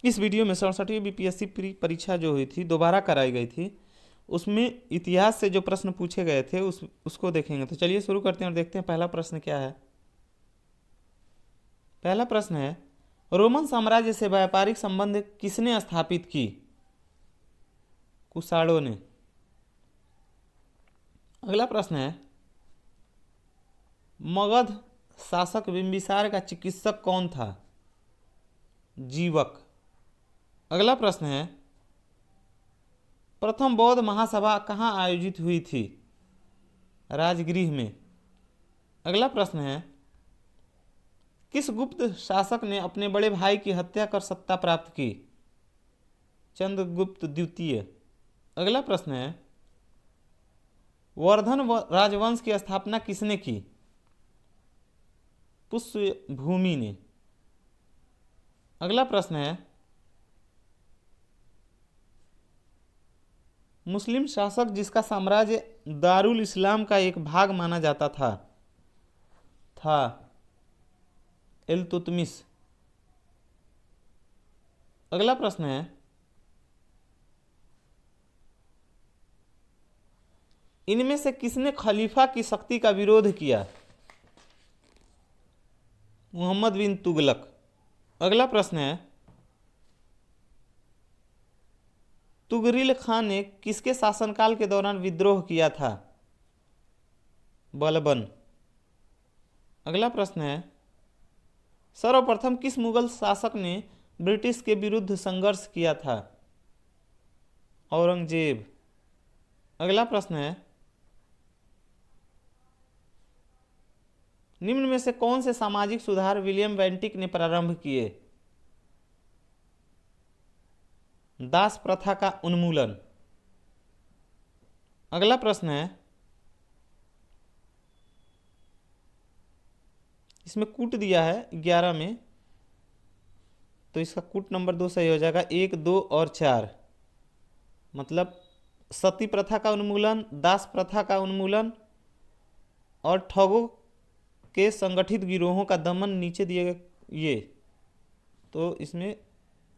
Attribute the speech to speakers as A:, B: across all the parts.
A: इस वीडियो में 67वीं BPSC pre परीक्षा जो हुई थी दोबारा कराई गई थी, उसमें इतिहास से जो प्रश्न पूछे गए थे उसको देखेंगे। तो चलिए शुरू करते हैं और देखते हैं पहला प्रश्न क्या है। पहला प्रश्न है, रोमन साम्राज्य से व्यापारिक संबंध किसने स्थापित की? कुषाणों ने। अगला प्रश्न है, मगध शासक बिंबिसार का चिकित्सक कौन था? जीवक। अगला प्रश्न है, प्रथम बौद्ध महासभा कहाँ आयोजित हुई थी? राजगृह में। अगला प्रश्न है, किस गुप्त शासक ने अपने बड़े भाई की हत्या कर सत्ता प्राप्त की? चंद्रगुप्त द्वितीय। अगला प्रश्न है, वर्धन राजवंश की स्थापना किसने की? पुष्यभूमि ने। अगला प्रश्न है, मुस्लिम शासक जिसका साम्राज्य दारुल इस्लाम का एक भाग माना जाता था इल्तुतमिश। अगला प्रश्न है, इनमें से किसने खलीफा की शक्ति का विरोध किया? मोहम्मद बिन तुगलक। अगला प्रश्न है, तुगरिल खान ने किसके शासनकाल के दौरान विद्रोह किया था? बलबन। अगला प्रश्न है, सर्वप्रथम किस मुगल शासक ने ब्रिटिश के विरुद्ध संघर्ष किया था? औरंगजेब। अगला प्रश्न है, निम्न में से कौन से सामाजिक सुधार विलियम बेंटिक ने प्रारंभ किए? दास प्रथा का उन्मूलन। अगला प्रश्न है, इसमें कूट दिया है 11 में, तो इसका कूट नंबर 2 सही हो जाएगा। 1, 2 और 4 मतलब सती प्रथा का उन्मूलन, दास प्रथा का उन्मूलन और ठगों के संगठित गिरोहों का दमन नीचे दिए गए ये। तो इसमें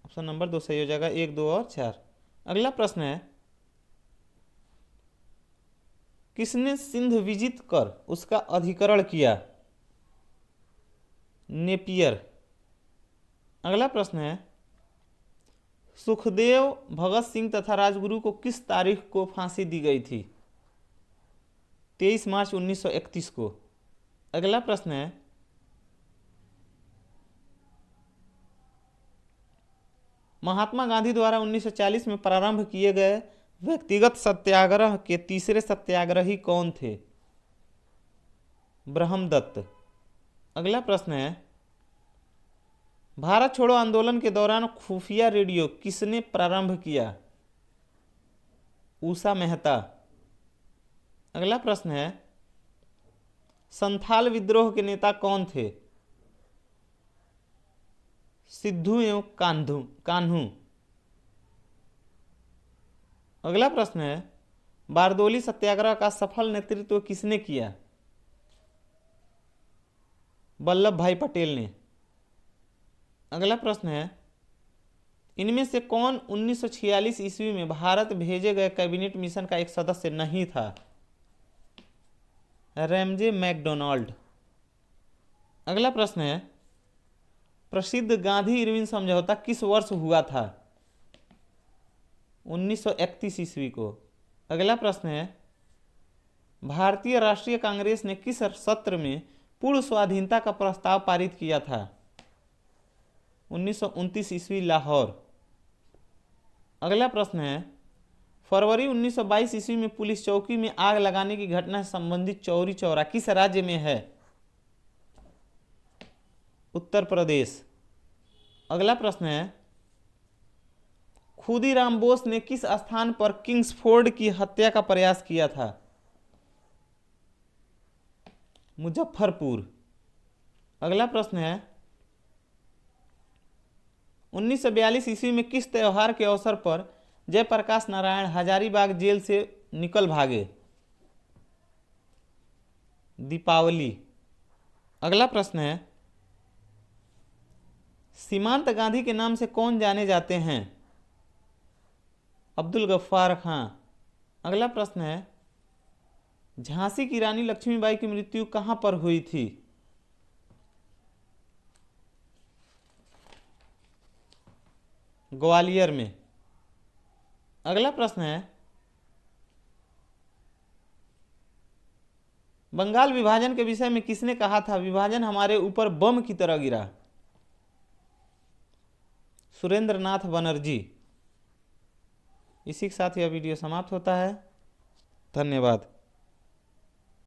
A: ऑप्शन नंबर 2 सही हो जाएगा। 1, 2 और 4। अगला प्रश्न है, किसने सिंध विजित कर उसका अधिकरण किया? नेपियर। अगला प्रश्न है, सुखदेव भगत सिंह तथा राजगुरु को किस तारीख को फांसी दी गई थी? 23 मार्च 1931 को। अगला प्रश्न है, महात्मा गांधी द्वारा 1940 में प्रारंभ किए गए व्यक्तिगत सत्याग्रह के तीसरे सत्याग्रही कौन थे? ब्रह्मदत्त। अगला प्रश्न है, भारत छोड़ो आंदोलन के दौरान खुफिया रेडियो किसने प्रारंभ किया? उषा मेहता। अगला प्रश्न है, संथाल विद्रोह के नेता कौन थे? सिद्धू एवं कान्हू। अगला प्रश्न है, बारदोली सत्याग्रह का सफल नेतृत्व किसने किया? वल्लभ भाई पटेल ने। अगला प्रश्न है, इनमें से कौन 1946 ईस्वी में भारत भेजे गए कैबिनेट मिशन का एक सदस्य नहीं था? Ramsay MacDonald. अगला प्रश्न है, प्रसिद्ध गांधी इरविन समझौता किस वर्ष हुआ था? 1931 ईस्वी को। अगला प्रश्न है, भारतीय राष्ट्रीय कांग्रेस ने किस सत्र में पूर्ण स्वाधीनता का प्रस्ताव पारित किया था? 1929 ईस्वी लाहौर। अगला प्रश्न है, फरवरी 1922 ईस्वी में पुलिस चौकी में आग लगाने की घटना से संबंधित चौरी चौरा किस राज्य में है? उत्तर प्रदेश। अगला प्रश्न है, खुदीराम बोस ने किस स्थान पर किंग्सफोर्ड की हत्या का प्रयास किया था? मुजफ्फरपुर। अगला प्रश्न है, 1942 ईस्वी में किस त्योहार के अवसर पर जयप्रकाश नारायण हजारीबाग जेल से निकल भागे? दीपावली। अगला प्रश्न है, सीमांत गांधी के नाम से कौन जाने जाते हैं? अब्दुल गफ्फार खां। अगला प्रश्न है, झांसी की रानी लक्ष्मीबाई की मृत्यु कहां पर हुई थी? ग्वालियर में। अगला प्रश्न है, बंगाल विभाजन के विषय में किसने कहा था, विभाजन हमारे ऊपर बम की तरह गिरा? सुरेंद्र नाथ बनर्जी। इसी के साथ यह वीडियो समाप्त होता है। धन्यवाद।